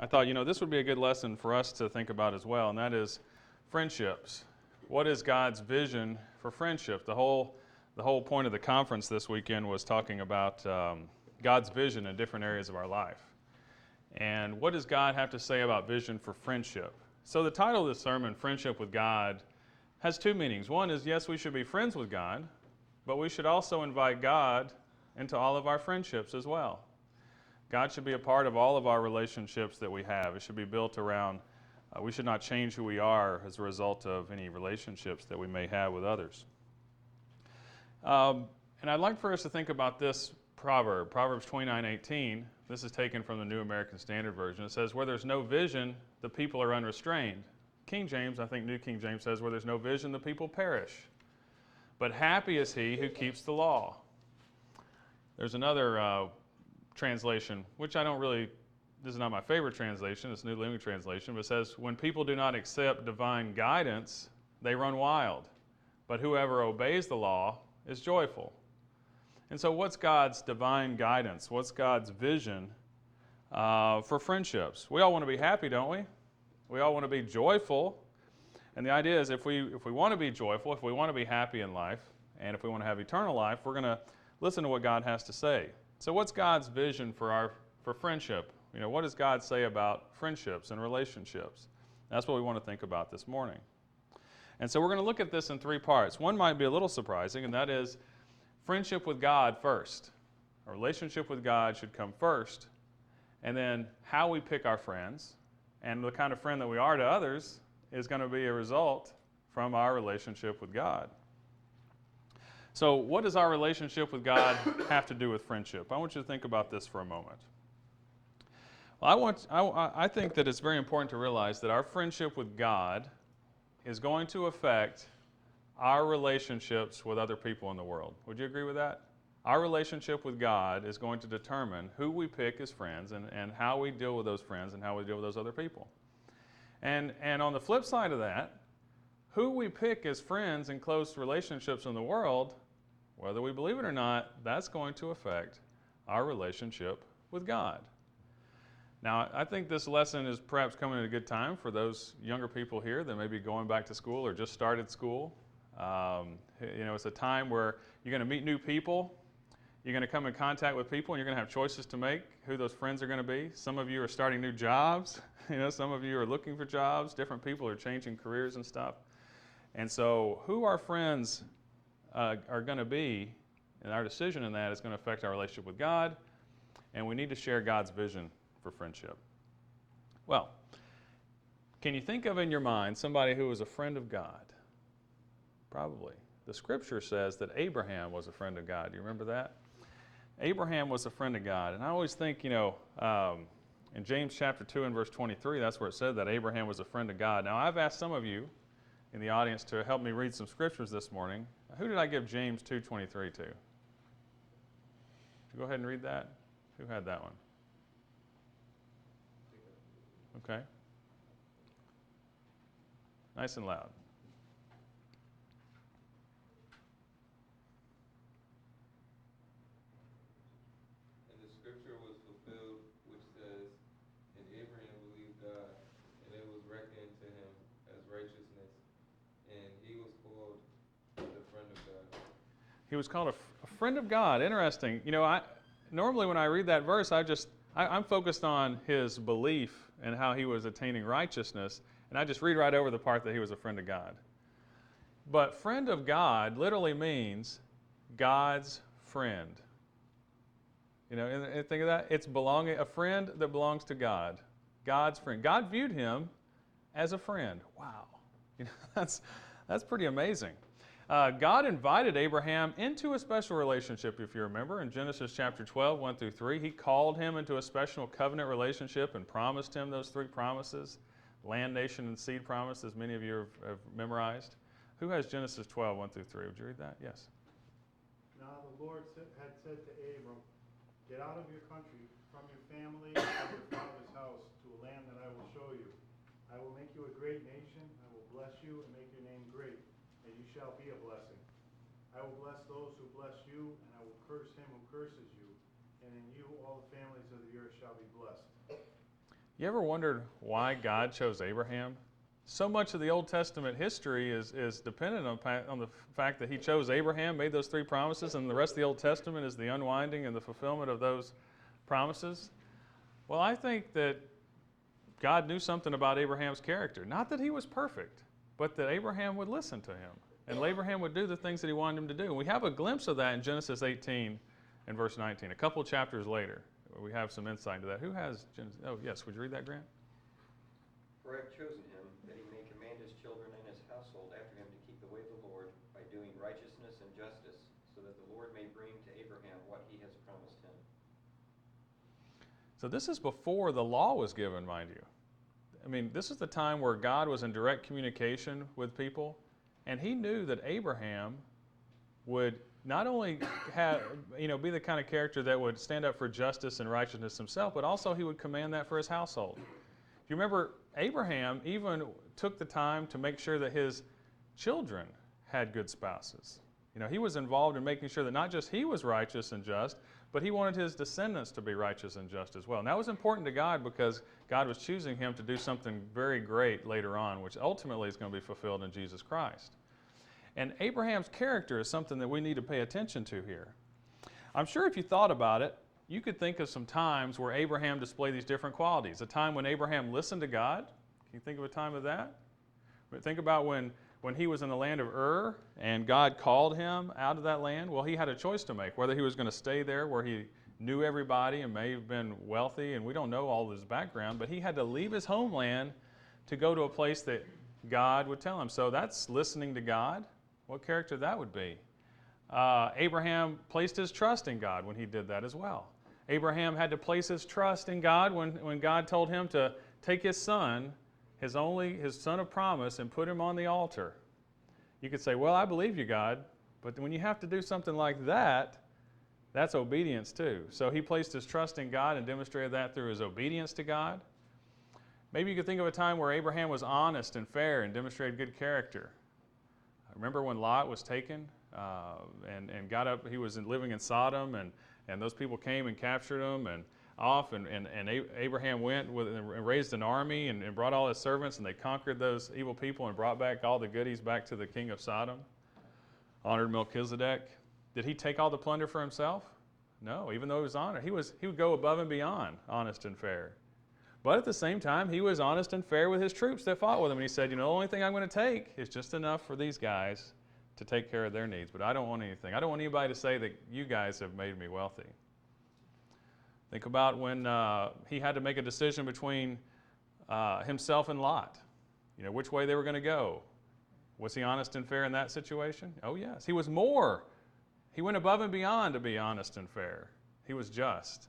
I thought, this would be a good lesson for us to think about as well, and that is friendships. What is God's vision for friendship? The whole point of the conference this weekend was talking about God's vision in different areas of our life. And what does God have to say about vision for friendship? So the title of this sermon, Friendship with God, has two meanings. One is, yes, we should be friends with God, but we should also invite God into all of our friendships as well. God should be a part of all of our relationships that we have. It should be built around, we should not change who we are as a result of any relationships that we may have with others. And I'd like for us to think about this proverb, Proverbs 29:18. This is taken from the New American Standard Version. It says, where there's no vision, the people are unrestrained. King James, I think New King James says, where there's no vision, the people perish. But happy is he who keeps the law. There's another translation, which I don't really, this is not my favorite translation, it's New Living Translation, but it says, when people do not accept divine guidance, they run wild. But whoever obeys the law is joyful. And so what's God's divine guidance? What's God's vision for friendships? We all want to be happy, don't we? We all want to be joyful. And the idea is if we want to be joyful, if we want to be happy in life, and if we want to have eternal life, we're going to listen to what God has to say. So what's God's vision for friendship? What does God say about friendships and relationships? That's what we want to think about this morning. And so we're going to look at this in three parts. One might be a little surprising, and that is friendship with God first. A relationship with God should come first, and then how we pick our friends and the kind of friend that we are to others is going to be a result from our relationship with God. So what does our relationship with God have to do with friendship? I want you to think about this for a moment. Well, I think that it's very important to realize that our friendship with God is going to affect our relationships with other people in the world. Would you agree with that? Our relationship with God is going to determine who we pick as friends and how we deal with those friends and how we deal with those other people. And on the flip side of that, who we pick as friends in close relationships in the world, whether we believe it or not, that's going to affect our relationship with God. Now, I think this lesson is perhaps coming at a good time for those younger people here that may be going back to school or just started school. It's a time where you're going to meet new people. You're going to come in contact with people, and you're going to have choices to make who those friends are going to be. Some of you are starting new jobs. Some of you are looking for jobs. Different people are changing careers and stuff. And so who our friends are going to be, and our decision in that is going to affect our relationship with God, and we need to share God's vision for friendship. Well, can you think of in your mind somebody who was a friend of God? Probably. The scripture says that Abraham was a friend of God. Do you remember that? Abraham was a friend of God. And I always think, in James chapter 2 and verse 23, that's where it said that Abraham was a friend of God. Now, I've asked some of you in the audience to help me read some scriptures this morning. Who did I give James 2:23 to? Go ahead and read that. Who had that one? Okay. Nice and loud. And the scripture was fulfilled, which says, and Abraham believed God, and it was reckoned to him as righteousness, and he was called the friend of God. He was called a friend of God. Interesting. Normally when I read that verse, I'm focused on his belief and how he was attaining righteousness, and I just read right over the part that he was a friend of God. But friend of God literally means God's friend. And think of that. It's a friend that belongs to God. God's friend. God viewed him as a friend. Wow. That's pretty amazing. God invited Abraham into a special relationship, if you remember, in Genesis chapter 12, 1 through 3. He called him into a special covenant relationship and promised him those three promises, land, nation, and seed promises, many of you have memorized. Who has Genesis 12, 1 through 3? Would you read that? Yes. Now the Lord had said to Abram, get out of your country, from your family, and from your father's house, to a land that I will show you. I will make you a great nation, I will bless you and make your name great, and you shall be a blessing. I will bless those who bless you, and I will curse him who curses you, and in you all the families of the earth shall be blessed. You ever wondered why God chose Abraham? So much of the Old Testament history is dependent on the fact that he chose Abraham, made those 3 promises, and the rest of the Old Testament is the unwinding and the fulfillment of those promises. Well, I think that God knew something about Abraham's character. Not that he was perfect, but that Abraham would listen to him, and Abraham would do the things that he wanted him to do. And we have a glimpse of that in Genesis 18 and verse 19. A couple chapters later, we have some insight into that. Who has Genesis? Oh, yes. Would you read that, Grant? For I have chosen him, that he may command his children and his household after him to keep the way of the Lord by doing righteousness and justice, so that the Lord may bring to Abraham what he has promised him. So this is before the law was given, mind you. I mean, this is the time where God was in direct communication with people, and he knew that Abraham would not only have, be the kind of character that would stand up for justice and righteousness himself, but also he would command that for his household. If you remember, Abraham even took the time to make sure that his children had good spouses. He was involved in making sure that not just he was righteous and just, but he wanted his descendants to be righteous and just as well. And that was important to God because God was choosing him to do something very great later on, which ultimately is going to be fulfilled in Jesus Christ. And Abraham's character is something that we need to pay attention to here. I'm sure if you thought about it, you could think of some times where Abraham displayed these different qualities. A time when Abraham listened to God. Can you think of a time of that? Think about when he was in the land of Ur and God called him out of that land. Well, he had a choice to make, whether he was going to stay there where he knew everybody and may have been wealthy, and we don't know all of his background, but he had to leave his homeland to go to a place that God would tell him. So that's listening to God. What character that would be. Abraham placed his trust in God when he did that as well. Abraham had to place his trust in God when God told him to take his son, his son of promise, and put him on the altar. You could say, well, I believe you, God, but when you have to do something like that, that's obedience too. So he placed his trust in God and demonstrated that through his obedience to God. Maybe you could think of a time where Abraham was honest and fair and demonstrated good character. Remember when Lot was taken and got up, he was living in Sodom, and those people came and captured him and Abraham went and raised an army and brought all his servants, and they conquered those evil people and brought back all the goodies back to the king of Sodom, honored Melchizedek. Did he take all the plunder for himself? No, even though he was honored. He would go above and beyond honest and fair. But at the same time, he was honest and fair with his troops that fought with him. And he said, the only thing I'm going to take is just enough for these guys to take care of their needs. But I don't want anything. I don't want anybody to say that you guys have made me wealthy. Think about when he had to make a decision between himself and Lot. Which way they were going to go. Was he honest and fair in that situation? Oh, yes. He was more. He went above and beyond to be honest and fair. He was just.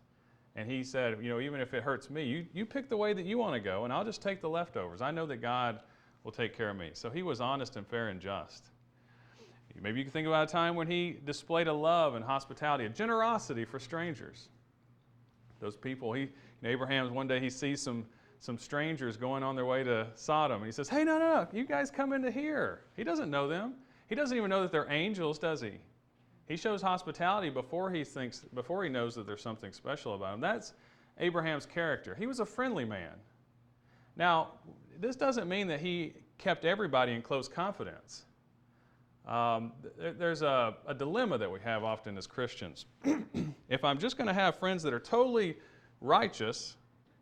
And he said, even if it hurts me, you pick the way that you want to go, and I'll just take the leftovers. I know that God will take care of me. So he was honest and fair and just. Maybe you can think about a time when he displayed a love and hospitality, a generosity for strangers. Those people, Abraham, one day he sees some strangers going on their way to Sodom, and he says, hey, no, you guys come into here. He doesn't know them. He doesn't even know that they're angels, does he? He shows hospitality before he knows that there's something special about him. That's Abraham's character. He was a friendly man. Now, this doesn't mean that he kept everybody in close confidence. There's a dilemma that we have often as Christians. If I'm just going to have friends that are totally righteous,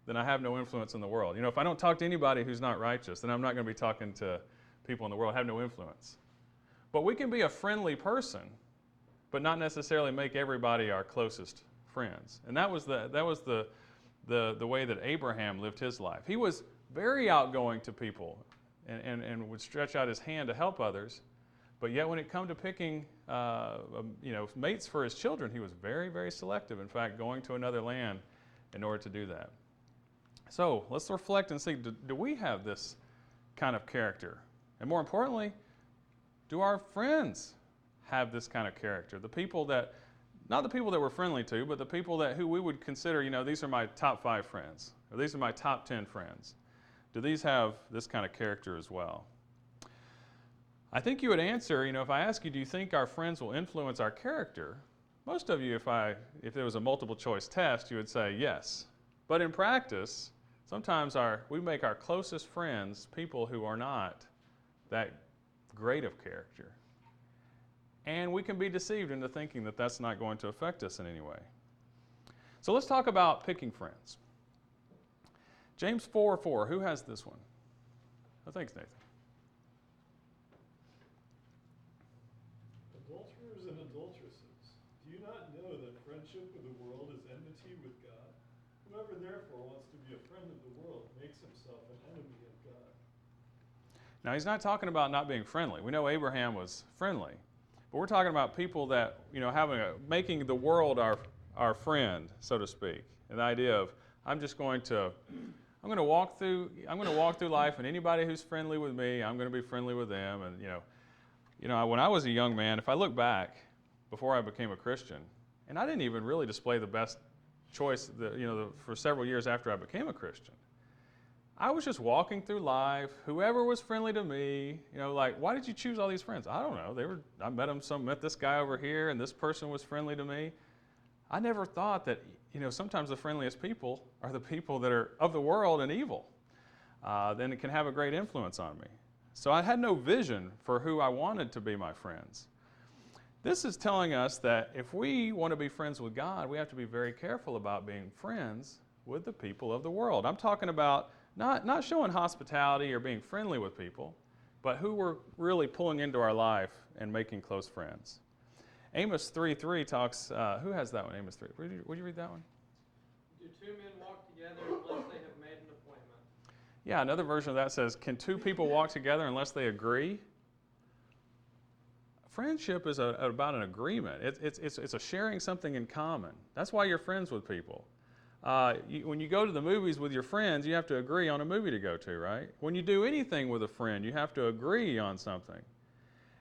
then I have no influence in the world. If I don't talk to anybody who's not righteous, then I'm not going to be talking to people in the world. I have no influence. But we can be a friendly person, but not necessarily make everybody our closest friends. And that was the way that Abraham lived his life. He was very outgoing to people and would stretch out his hand to help others. But yet when it come to picking mates for his children, he was very, very selective. In fact, going to another land in order to do that. So let's reflect and see, do we have this kind of character? And more importantly, do our friends have this kind of character? The people that, not the people that we're friendly to, but the people who we would consider, these are my top 5 friends, or these are my top 10 friends. Do these have this kind of character as well? I think you would answer, if I ask you, do you think our friends will influence our character? Most of you, if there was a multiple choice test, you would say yes. But in practice, Sometimes we make our closest friends people who are not that great of character. And we can be deceived into thinking that that's not going to affect us in any way. So let's talk about picking friends. James 4:4. Who has this one? Oh, thanks, Nathan. Adulterers and adulteresses, do you not know that friendship with the world is enmity with God? Whoever therefore wants to be a friend of the world makes himself an enemy of God. Now, he's not talking about not being friendly. We know Abraham was friendly. But we're talking about people that, making the world our friend, so to speak. And the idea of, I'm going to walk through life, and anybody who's friendly with me, I'm going to be friendly with them. And when I was a young man, if I look back before I became a Christian, and I didn't even really display the best choice, for several years after I became a Christian, I was just walking through life. Whoever was friendly to me, why did you choose all these friends? I don't know. I met this guy over here, and this person was friendly to me. I never thought that, sometimes the friendliest people are the people that are of the world and evil. Then it can have a great influence on me. So I had no vision for who I wanted to be my friends. This is telling us that if we want to be friends with God, we have to be very careful about being friends with the people of the world. I'm talking about not showing hospitality or being friendly with people, but who we're really pulling into our life and making close friends. Amos 3:3 talks, who has that one, Amos 3? Would you read that one? Do two men walk together unless they have made an appointment? Yeah, another version of that says, can two people walk together unless they agree? Friendship is about an agreement. It's a sharing something in common. That's why you're friends with people. When you go to the movies with your friends, you have to agree on a movie to go to, right? When you do anything with a friend, you have to agree on something.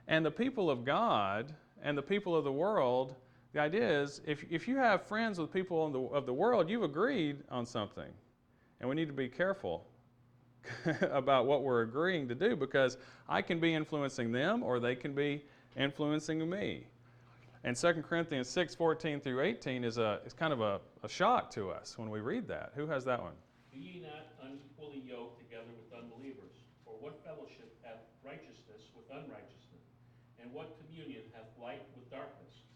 And the people of God and the people of the world, the idea is, if you have friends with people of the world, you've agreed on something. And we need to be careful about what we're agreeing to do, because I can be influencing them or they can be influencing me. And 2 Corinthians 6:14-18 is kind of a shock to us when we read that. Who has that one? Be ye not unequally yoked together with unbelievers. For what fellowship hath righteousness with unrighteousness? And what communion hath light with darkness?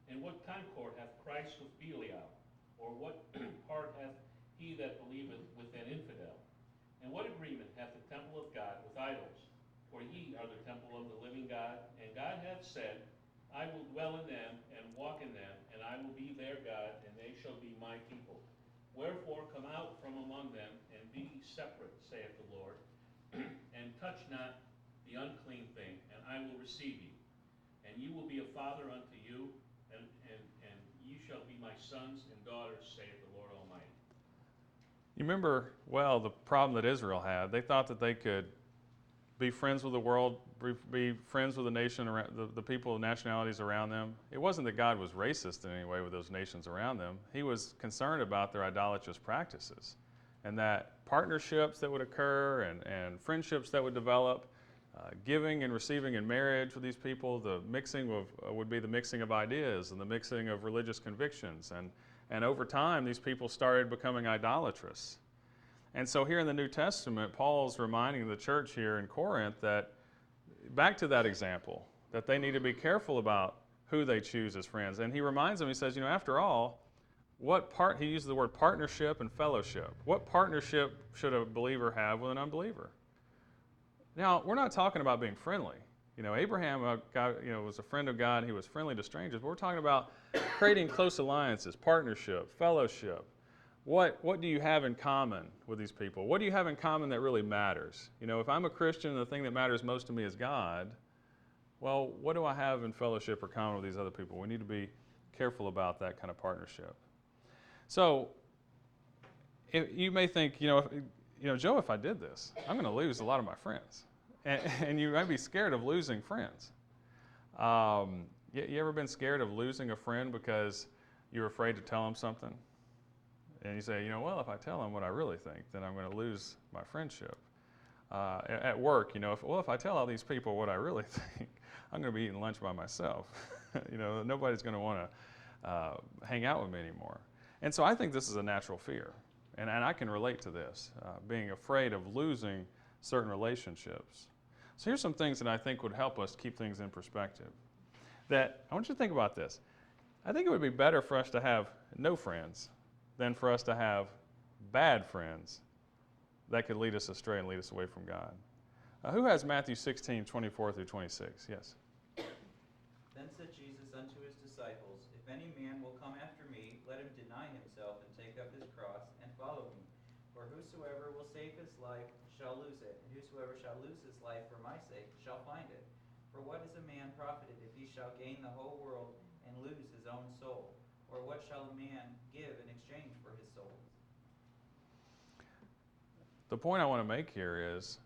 And what concord hath Christ with Belial? Or what part hath he that believeth with an infidel? And what agreement hath the temple of God with idols? For ye are the temple of the living God, and God hath said, I will dwell in them and walk in them, and I will be their God, and they shall be my people. Wherefore come out from among them, and be ye separate, saith the Lord, and touch not the unclean thing, and I will receive you. And you will be a father unto you, and you shall be my sons and daughters, saith the Lord Almighty. You remember, the problem that Israel had. They thought that they could be friends with the world, be friends with the nation, the people of nationalities around them. It wasn't that God was racist in any way with those nations around them. He was concerned about their idolatrous practices, and that partnerships that would occur and friendships that would develop, giving and receiving in marriage with these people, the mixing would be the mixing of ideas and the mixing of religious convictions. And over time, these people started becoming idolatrous. And so here in the New Testament, Paul's reminding the church here in Corinth that, back to that example, that they need to be careful about who they choose as friends. And he reminds them, he says, after all, he uses the word partnership and fellowship. What partnership should a believer have with an unbeliever? Now, we're not talking about being friendly. Abraham was a friend of God, and he was friendly to strangers. But we're talking about creating close alliances, partnership, fellowship. What do you have in common with these people? What do you have in common that really matters? If I'm a Christian and the thing that matters most to me is God, well, what do I have in fellowship or common with these other people? We need to be careful about that kind of partnership. So, you may think, Joe, if I did this, I'm going to lose a lot of my friends. And you might be scared of losing friends. You ever been scared of losing a friend because you're afraid to tell them something? And you say, if I tell them what I really think, then I'm going to lose my friendship. At work, if I tell all these people what I really think, I'm going to be eating lunch by myself. Nobody's going to want to hang out with me anymore. And so I think this is a natural fear. And I can relate to this, being afraid of losing certain relationships. So here's some things that I think would help us keep things in perspective. That I want you to think about this. I think it would be better for us to have no friends than for us to have bad friends that could lead us astray and lead us away from God. Who has Matthew 16:24 through 26? Yes. Then said Jesus unto his disciples, If any man will come after me, let him deny himself and take up his cross and follow me. For whosoever will save his life shall lose it, and whosoever shall lose his life for my sake shall find it. For what is a man profited if he shall gain the whole world and lose his own soul? Or what shall a man give in exchange for his soul? The point I want to make here is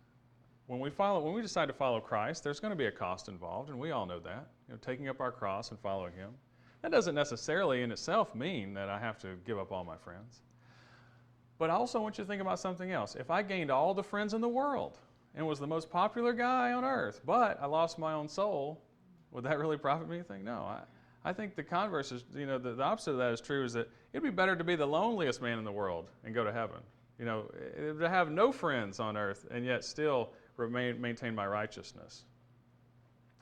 when we decide to follow Christ, there's going to be a cost involved, and we all know that. Taking up our cross and following Him. That doesn't necessarily in itself mean that I have to give up all my friends. But I also want you to think about something else. If I gained all the friends in the world and was the most popular guy on earth, but I lost my own soul, would that really profit me anything? No. I think the converse is, the opposite of that is true, is that it'd be better to be the loneliest man in the world and go to heaven. To have no friends on earth and yet still maintain my righteousness.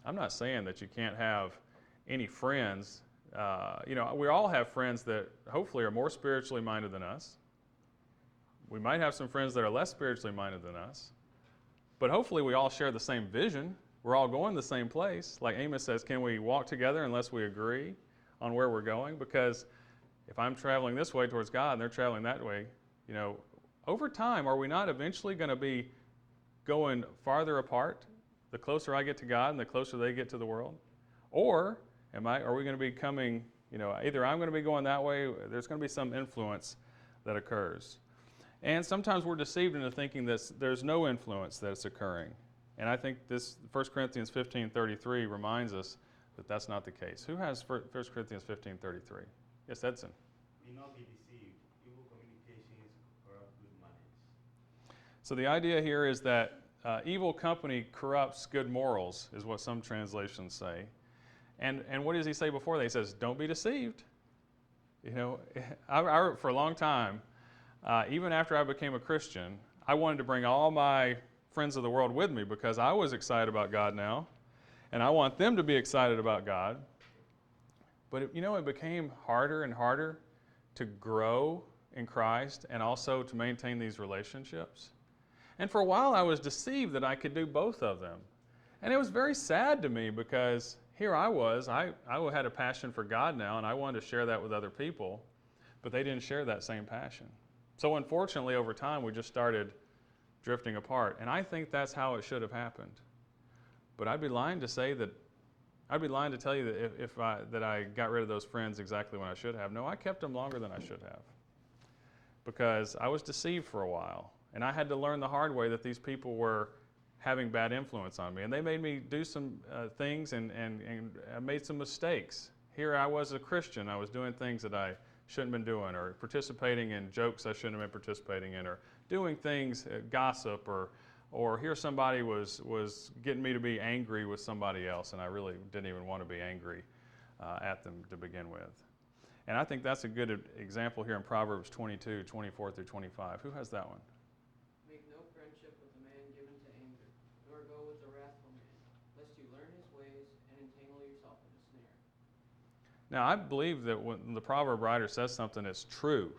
I'm not saying that you can't have any friends. We all have friends that hopefully are more spiritually minded than us. We might have some friends that are less spiritually minded than us. But hopefully we all share the same vision. We're all going the same place. Like Amos says, can we walk together unless we agree on where we're going? Because if I'm traveling this way towards God and they're traveling that way, over time, are we not eventually going to be going farther apart the closer I get to God and the closer they get to the world? Or are we going to be coming, either I'm going to be going that way, there's going to be some influence that occurs. And sometimes we're deceived into thinking that there's no influence that's occurring. And I think this 1 Corinthians 15:33 reminds us that that's not the case. Who has 1 Corinthians 15:33? Yes, Edson. Be not be deceived. Evil communications corrupt good manners. So the idea here is that evil company corrupts good morals, is what some translations say. And what does he say before that? He says, don't be deceived. I for a long time, even after I became a Christian, I wanted to bring all my friends of the world with me because I was excited about God now, and I want them to be excited about God. But it became harder and harder to grow in Christ and also to maintain these relationships. And for a while I was deceived that I could do both of them. And it was very sad to me because here I was, I had a passion for God now and I wanted to share that with other people, but they didn't share that same passion. So unfortunately over time we just started drifting apart. And I think that's how it should have happened. But I'd be lying to say that, I'd be lying to tell you that that I got rid of those friends exactly when I should have. No, I kept them longer than I should have. Because I was deceived for a while. And I had to learn the hard way that these people were having bad influence on me. And they made me do some things and I made some mistakes. Here I was a Christian. I was doing things that I shouldn't have been doing, or participating in jokes I shouldn't have been participating in, or doing things, gossip, or here somebody was getting me to be angry with somebody else, and I really didn't even want to be angry at them to begin with. And I think that's a good example here in Proverbs 22:24 through 25. Who has that one? Make no friendship with a man given to anger, nor go with a wrathful man, lest you learn his ways and entangle yourself in a snare. Now, I believe that when the proverb writer says something, it's true.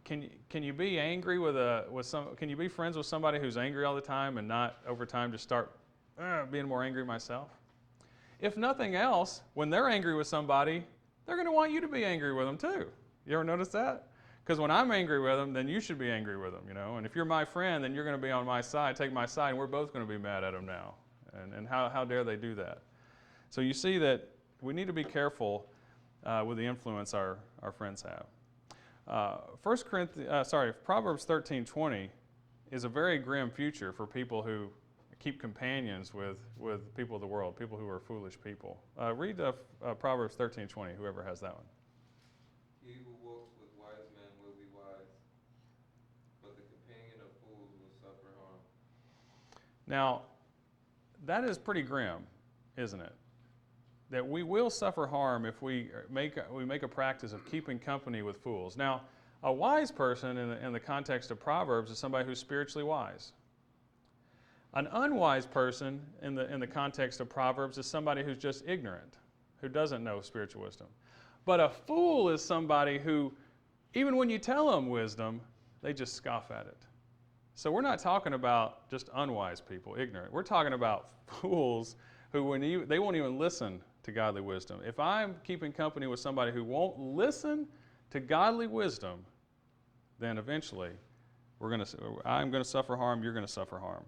Can you be angry can you be friends with somebody who's angry all the time and not over time just start being more angry myself? If nothing else, when they're angry with somebody, they're going to want you to be angry with them too. You ever notice that? Because when I'm angry with them, then you should be angry with them, And if you're my friend, then you're going to be on my side, take my side, and we're both going to be mad at them now. And how dare they do that? So you see that we need to be careful with the influence our friends have. Proverbs 13:20 is a very grim future for people who keep companions with people of the world, people who are foolish people. Read Proverbs 13:20, whoever has that one. He who walks with wise men will be wise, but the companion of fools will suffer harm. Now, that is pretty grim, isn't it? that we will suffer harm if we make a practice of keeping company with fools. Now, a wise person in the context of Proverbs is somebody who's spiritually wise. An unwise person in the context of Proverbs is somebody who's just ignorant, who doesn't know spiritual wisdom. But a fool is somebody who, even when you tell them wisdom, they just scoff at it. So we're not talking about just unwise people, ignorant. We're talking about fools who, they won't even listen to godly wisdom. If I'm keeping company with somebody who won't listen to godly wisdom, then eventually I'm going to suffer harm, you're going to suffer harm.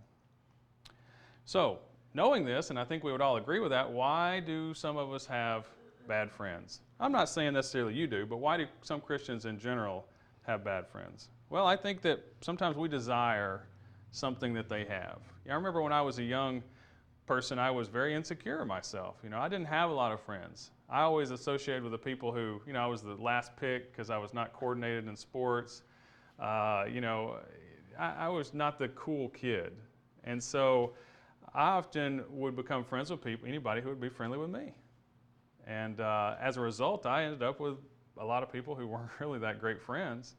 So, knowing this, and I think we would all agree with that, why do some of us have bad friends? I'm not saying necessarily you do, but why do some Christians in general have bad friends? Well, I think that sometimes we desire something that they have. I remember when I was a young person, I was very insecure of myself. I didn't have a lot of friends. I always associated with the people who, I was the last pick because I was not coordinated in sports. I was not the cool kid. And so I often would become friends with anybody who would be friendly with me. And as a result, I ended up with a lot of people who weren't really that great friends.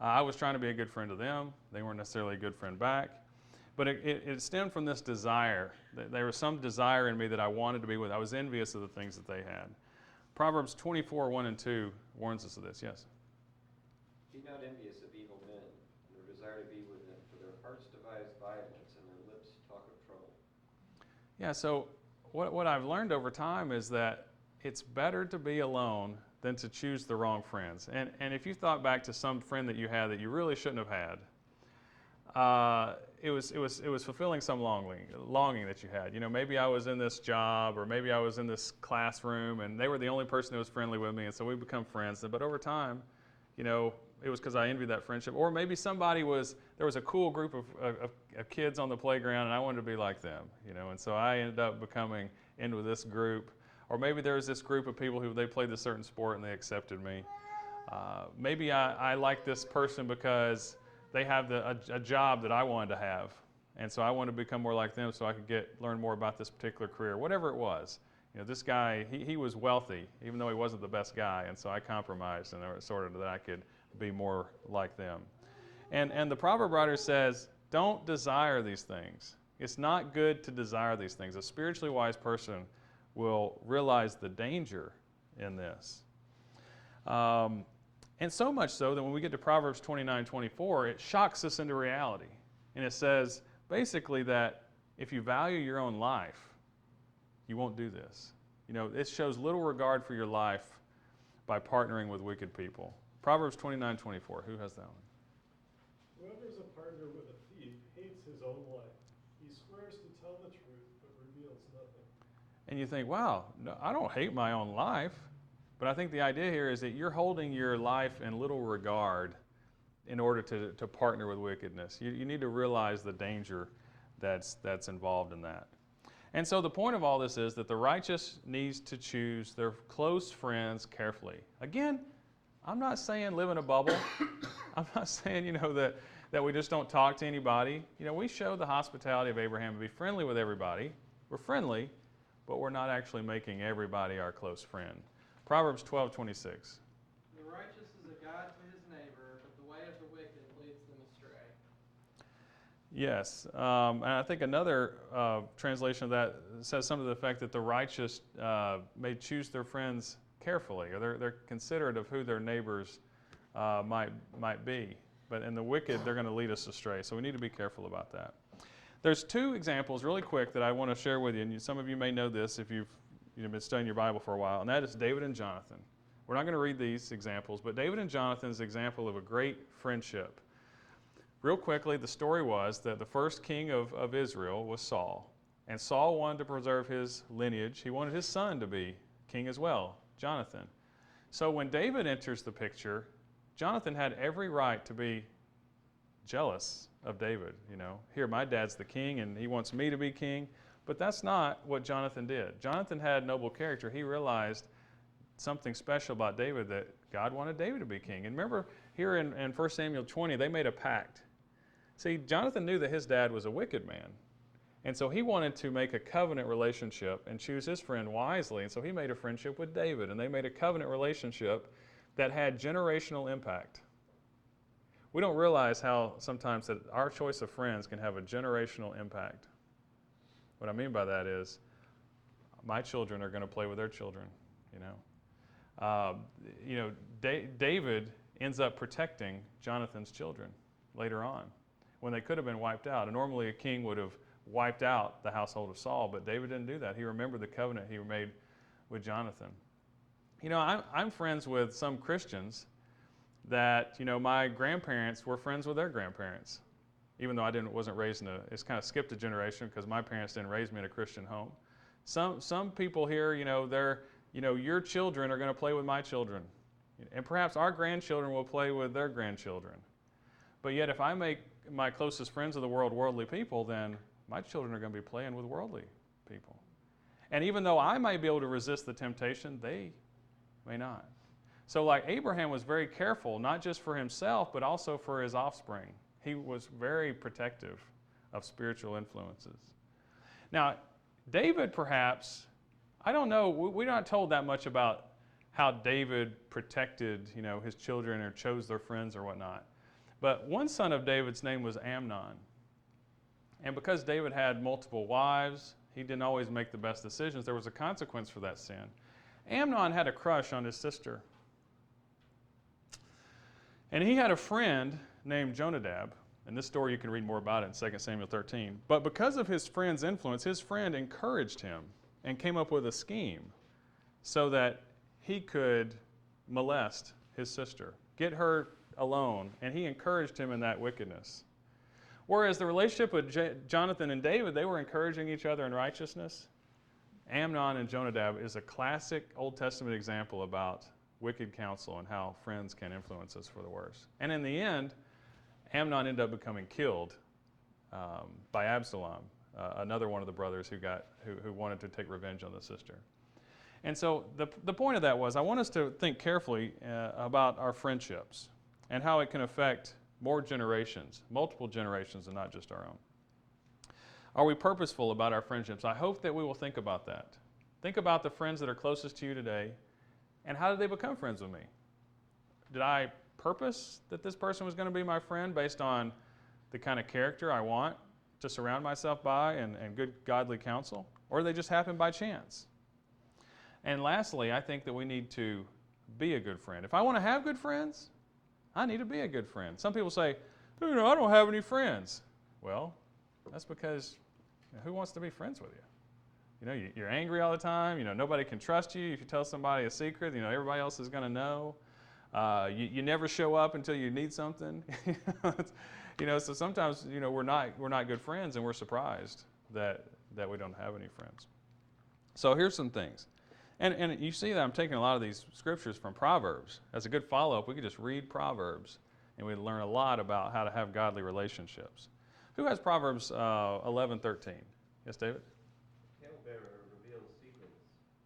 I was trying to be a good friend to them. They weren't necessarily a good friend back. But it stemmed from this desire. There was some desire in me that I wanted to be with. I was envious of the things that they had. Proverbs 24, 1 and 2 warns us of this. Yes? Be not envious of evil men, nor desire to be with them, for their hearts devise violence, and their lips talk of trouble. Yeah, so what I've learned over time is that it's better to be alone than to choose the wrong friends. And if you thought back to some friend that you had that you really shouldn't have had, it was fulfilling some longing that you had. Maybe I was in this job, or maybe I was in this classroom, and they were the only person who was friendly with me, and so we become friends. But over time, it was because I envied that friendship. Or maybe there was a cool group of kids on the playground, and I wanted to be like them. And so I ended up becoming into this group. Or maybe there was this group of people who they played this certain sport and they accepted me. Maybe I like this person because they have a job that I wanted to have. And so I wanted to become more like them so I could learn more about this particular career, whatever it was. This guy, he was wealthy, even though he wasn't the best guy. And so I compromised in sort of that I could be more like them. And the proverb writer says, don't desire these things. It's not good to desire these things. A spiritually wise person will realize the danger in this. And so much so that when we get to Proverbs 29:24, it shocks us into reality. And it says basically that if you value your own life, you won't do this. It shows little regard for your life by partnering with wicked people. Proverbs 29:24, who has that one? Whoever is a partner with a thief hates his own life. He swears to tell the truth, but reveals nothing. And you think, wow, no, I don't hate my own life. But I think the idea here is that you're holding your life in little regard in order to partner with wickedness. You need to realize the danger that's involved in that. And so the point of all this is that the righteous needs to choose their close friends carefully. Again, I'm not saying live in a bubble. I'm not saying, that we just don't talk to anybody. We show the hospitality of Abraham to be friendly with everybody. We're friendly, but we're not actually making everybody our close friend. Proverbs 12:26. The righteous is a guide to his neighbor, but the way of the wicked leads them astray. Yes, and I think another translation of that says something to the effect that the righteous may choose their friends carefully, or they're considerate of who their neighbors might be. But in the wicked, they're going to lead us astray. So we need to be careful about that. There's two examples really quick that I want to share with you, and some of you may know this if you've been studying your Bible for a while, and that is David and Jonathan. We're not going to read these examples, but David and Jonathan is an example of a great friendship. Real quickly, the story was that the first king of Israel was Saul, and Saul wanted to preserve his lineage. He wanted his son to be king as well, Jonathan. So when David enters the picture, Jonathan had every right to be jealous of David. Here, my dad's the king, and he wants me to be king. But that's not what Jonathan did. Jonathan had noble character. He realized something special about David, that God wanted David to be king. And remember, here in 1 Samuel 20, they made a pact. See, Jonathan knew that his dad was a wicked man. And so he wanted to make a covenant relationship and choose his friend wisely. And so he made a friendship with David, and they made a covenant relationship that had generational impact. We don't realize how sometimes that our choice of friends can have a generational impact. What I mean by that is my children are going to play with their children, David ends up protecting Jonathan's children later on when they could have been wiped out. And normally a king would have wiped out the household of Saul, but David didn't do that. He remembered the covenant he made with Jonathan. I'm friends with some Christians that, my grandparents were friends with their grandparents, even though I wasn't raised it's kind of skipped a generation because my parents didn't raise me in a Christian home. Some people here, your children are going to play with my children. And perhaps our grandchildren will play with their grandchildren. But yet if I make my closest friends of the world worldly people, then my children are going to be playing with worldly people. And even though I might be able to resist the temptation, they may not. So like Abraham was very careful, not just for himself, but also for his offspring. He was very protective of spiritual influences. Now, David perhaps, I don't know, we're not told that much about how David protected, his children or chose their friends or whatnot. But one son of David's name was Amnon. And because David had multiple wives, he didn't always make the best decisions. There was a consequence for that sin. Amnon had a crush on his sister. And he had a friend named Jonadab. And this story you can read more about it in 2 Samuel 13. But because of his friend's influence, his friend encouraged him and came up with a scheme so that he could molest his sister, get her alone, and he encouraged him in that wickedness. Whereas the relationship with Jonathan and David, they were encouraging each other in righteousness. Amnon and Jonadab is a classic Old Testament example about wicked counsel and how friends can influence us for the worse. And in the end, Amnon ended up becoming killed by Absalom, another one of the brothers who wanted to take revenge on the sister. And so the point of that was I want us to think carefully about our friendships and how it can affect more generations, multiple generations, and not just our own. Are we purposeful about our friendships? I hope that we will think about that. Think about the friends that are closest to you today, and how did they become friends with me? Did I purpose that this person was going to be my friend based on the kind of character I want to surround myself by and good godly counsel? Or did they just happen by chance? And lastly, I think that we need to be a good friend. If I want to have good friends, I need to be a good friend. Some people say, I don't have any friends. Well, that's because who wants to be friends with you? You're angry all the time. Nobody can trust you. If you tell somebody a secret, everybody else is going to know. You never show up until you need something. So sometimes, we're not good friends, and we're surprised that we don't have any friends. So here's some things. And you see that I'm taking a lot of these scriptures from Proverbs. As a good follow-up, we could just read Proverbs, and we'd learn a lot about how to have godly relationships. Who has Proverbs 11:13? Yes, David? Talebearer reveals secrets,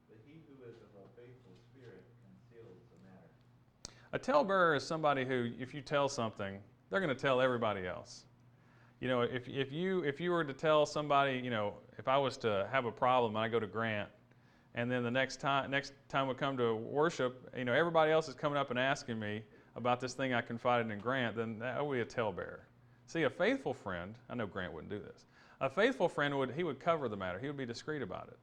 but he who is of a faithful spirit conceals the matter. A talebearer is somebody who, if you tell something, they're going to tell everybody else. If you were to tell somebody, if I was to have a problem and I go to Grant, and then the next time we come to worship, everybody else is coming up and asking me about this thing I confided in Grant, then that would be a talebearer. See, a faithful friend, I know Grant wouldn't do this. A faithful friend would cover the matter. He would be discreet about it.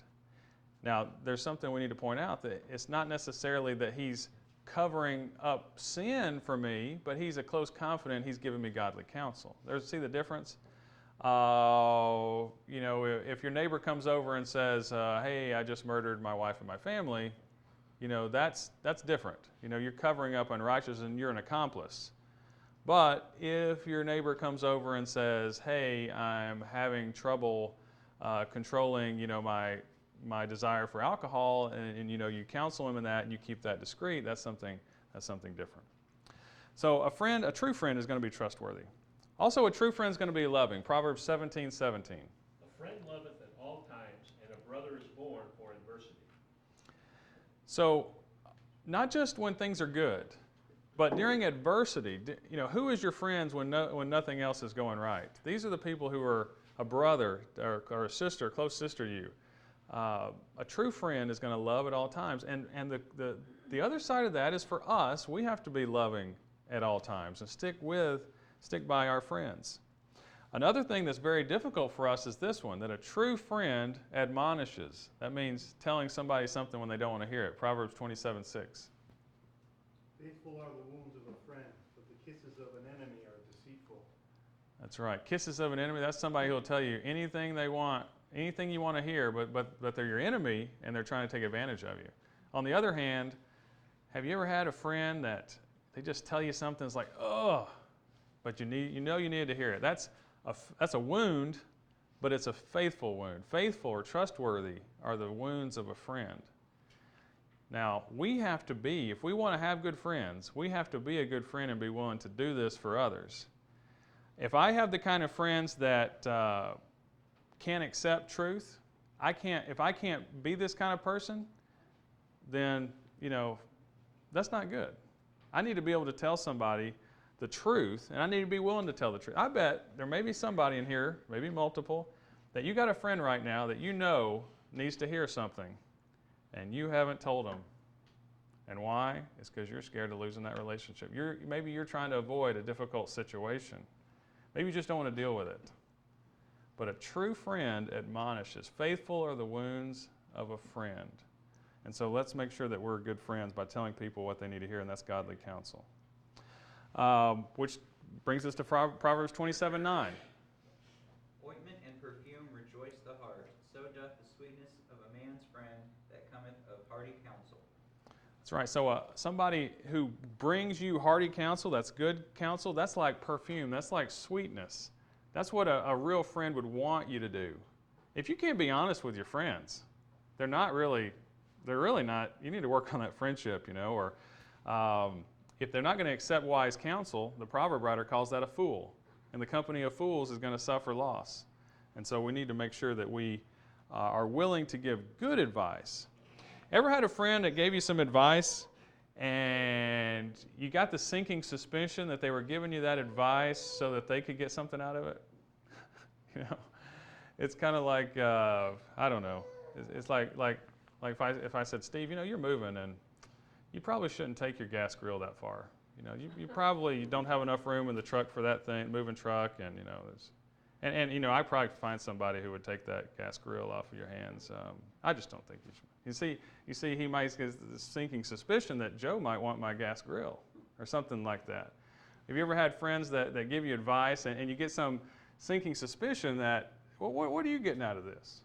Now, there's something we need to point out, that it's not necessarily that he's covering up sin for me, but he's a close confidant. He's giving me godly counsel. See the difference? If your neighbor comes over and says, hey, I just murdered my wife and my family, that's different. You're covering up unrighteousness and you're an accomplice. But if your neighbor comes over and says, hey, I'm having trouble controlling, my desire for alcohol, and you counsel him in that and you keep that discreet, that's something different. So a true friend is going to be trustworthy. Also, a true friend is going to be loving. Proverbs 17:17. A friend loveth at all times, and a brother is born for adversity. So, not just when things are good, But during adversity, who is your friends when nothing else is going right? These are the people who are a brother or a sister, a close sister to you. A true friend is going to love at all times. And the other side of that is for us, we have to be loving at all times and stick by our friends. Another thing that's very difficult for us is this one, that a true friend admonishes. That means telling somebody something when they don't want to hear it. Proverbs 27:6. Faithful are the wounds of a friend, but the kisses of an enemy are deceitful. That's right. Kisses of an enemy, that's somebody who will tell you anything they want, anything you want to hear, but they're your enemy and they're trying to take advantage of you. On the other hand, have you ever had a friend that they just tell you something that's like, oh, but you needed to hear it? That's a wound, but it's a faithful wound. Faithful or trustworthy are the wounds of a friend. Now, we have to be, if we want to have good friends, we have to be a good friend and be willing to do this for others. If I have the kind of friends that can't accept truth, if I can't be this kind of person, then, that's not good. I need to be able to tell somebody the truth, and I need to be willing to tell the truth. I bet there may be somebody in here, maybe multiple, that you got a friend right now that needs to hear something, and you haven't told them. And why? It's because you're scared of losing that relationship. Maybe you're trying to avoid a difficult situation. Maybe you just don't want to deal with it. But a true friend admonishes. Faithful are the wounds of a friend. And so let's make sure that we're good friends by telling people what they need to hear, and that's godly counsel. Which brings us to Proverbs 27:9. Ointment and perfume rejoice the heart, so doth the sweetness of a man's friend that cometh of hearty counsel. That's right. So somebody who brings you hearty counsel, that's good counsel, that's like perfume, that's like sweetness. That's what a real friend would want you to do. If you can't be honest with your friends, they're really not, you need to work on that friendship, or if they're not going to accept wise counsel, the proverb writer calls that a fool. And the company of fools is going to suffer loss. And so we need to make sure that we are willing to give good advice. Ever had a friend that gave you some advice and you got the sinking suspicion that they were giving you that advice so that they could get something out of it? It's kind of like, I don't know. It's like if I said, Steve, you're moving and you probably shouldn't take your gas grill that far. You probably don't have enough room in the truck for that thing, moving truck, and I probably find somebody who would take that gas grill off of your hands. I just don't think you should. You see, he might get the sinking suspicion that Joe might want my gas grill or something like that. Have you ever had friends that give you advice and you get some sinking suspicion that, well, what are you getting out of this?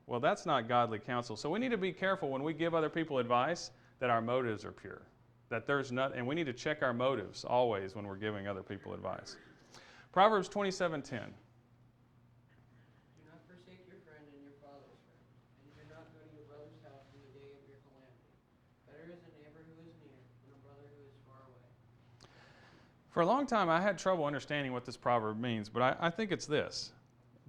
Well, that's not godly counsel. So we need to be careful when we give other people advice that our motives are pure, that there's not, and we need to check our motives always when we're giving other people advice. Proverbs 27:10. Do not forsake your friend and your father's friend, and do not go to your brother's house in the day of your calamity. Better is a neighbor who is near than a brother who is far away. For a long time, I had trouble understanding what this proverb means, but I think it's this,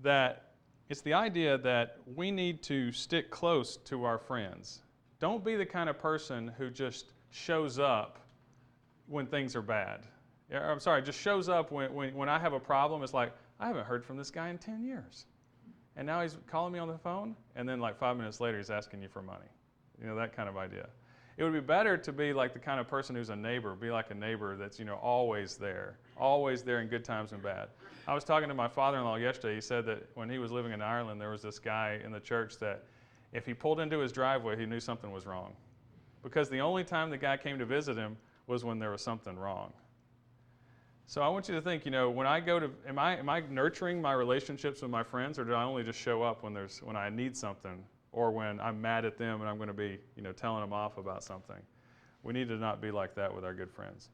that it's the idea that we need to stick close to our friends. Don't be the kind of person who just shows up when things are bad. Just shows up when I have a problem. It's like, I haven't heard from this guy in 10 years. And now he's calling me on the phone, and then like 5 minutes later, he's asking you for money. That kind of idea. It would be better to be like the kind of person who's a neighbor, be like a neighbor that's, always there in good times and bad. I was talking to my father-in-law yesterday. He said that when he was living in Ireland, there was this guy in the church that if he pulled into his driveway, he knew something was wrong. Because the only time the guy came to visit him was when there was something wrong. So I want you to think, when I go to, am I nurturing my relationships with my friends, or do I only just show up when I need something, or when I'm mad at them and I'm going to be, telling them off about something? We need to not be like that with our good friends.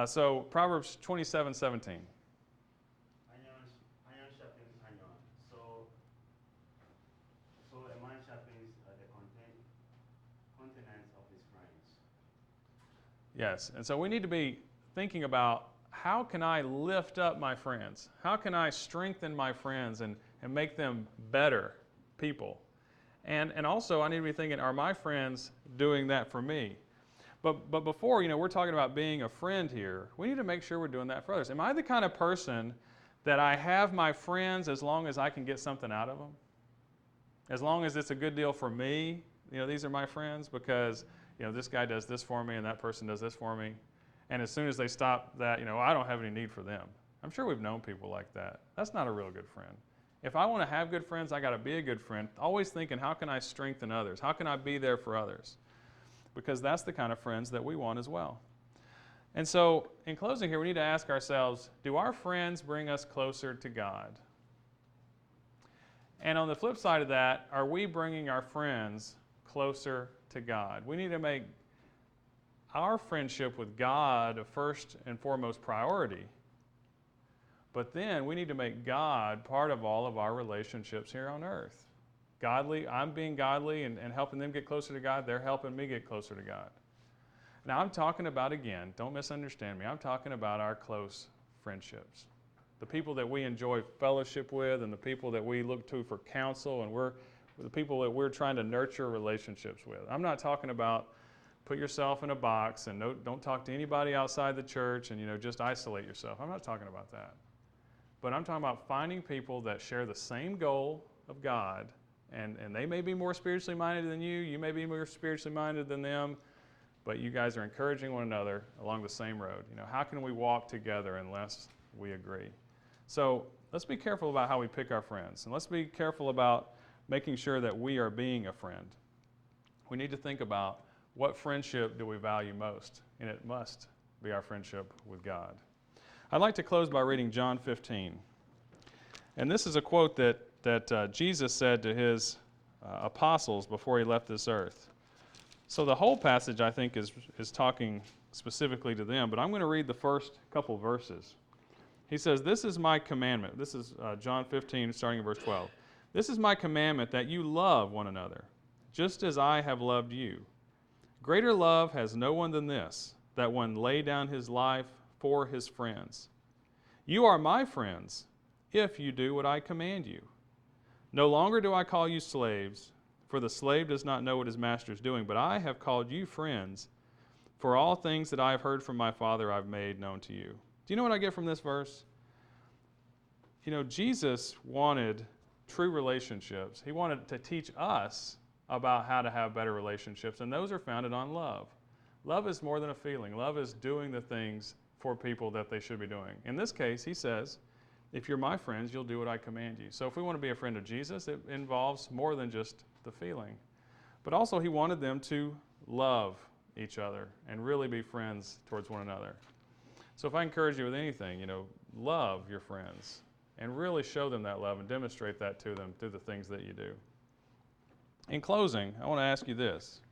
So Proverbs 27:17. Iron sharpens iron. So a man sharpens the countenance of his friends. Yes, and so we need to be thinking about, how can I lift up my friends? How can I strengthen my friends and make them better people? And also I need to be thinking, are my friends doing that for me? But before, we're talking about being a friend here. We need to make sure we're doing that for others. Am I the kind of person that I have my friends as long as I can get something out of them? As long as it's a good deal for me, these are my friends because, this guy does this for me and that person does this for me. And as soon as they stop that, I don't have any need for them. I'm sure we've known people like that. That's not a real good friend. If I want to have good friends, I got to be a good friend, always thinking, how can I strengthen others? How can I be there for others? Because that's the kind of friends that we want as well. And so, in closing here, we need to ask ourselves, do our friends bring us closer to God? And on the flip side of that, are we bringing our friends closer to God? We need to make our friendship with God a first and foremost priority. But then we need to make God part of all of our relationships here on earth. Godly, I'm being godly and helping them get closer to God. They're helping me get closer to God. Now I'm talking about, again, don't misunderstand me, I'm talking about our close friendships. The people that we enjoy fellowship with and the people that we look to for counsel and the people that we're trying to nurture relationships with. I'm not talking about put yourself in a box and don't talk to anybody outside the church and just isolate yourself. I'm not talking about that. But I'm talking about finding people that share the same goal of God, and they may be more spiritually minded than you may be more spiritually minded than them, but you guys are encouraging one another along the same road. How can we walk together unless we agree? So let's be careful about how we pick our friends, and let's be careful about making sure that we are being a friend. We need to think about what friendship do we value most, and it must be our friendship with God. I'd like to close by reading John 15. And this is a quote that Jesus said to his apostles before he left this earth. So the whole passage, I think, is talking specifically to them, but I'm going to read the first couple verses. He says, "This is my commandment." This is John 15, starting in verse 12. "This is my commandment, that you love one another, just as I have loved you. Greater love has no one than this, that one lay down his life for his friends. You are my friends, if you do what I command you. No longer do I call you slaves, for the slave does not know what his master is doing, but I have called you friends, for all things that I have heard from my Father I've made known to you." Do you know what I get from this verse? Jesus wanted true relationships. He wanted to teach us about how to have better relationships, and those are founded on love. Love is more than a feeling. Love is doing the things for people that they should be doing. In this case, he says, if you're my friends, you'll do what I command you. So if we want to be a friend of Jesus, it involves more than just the feeling. But also he wanted them to love each other and really be friends towards one another. So if I encourage you with anything, love your friends and really show them that love and demonstrate that to them through the things that you do. In closing, I want to ask you this.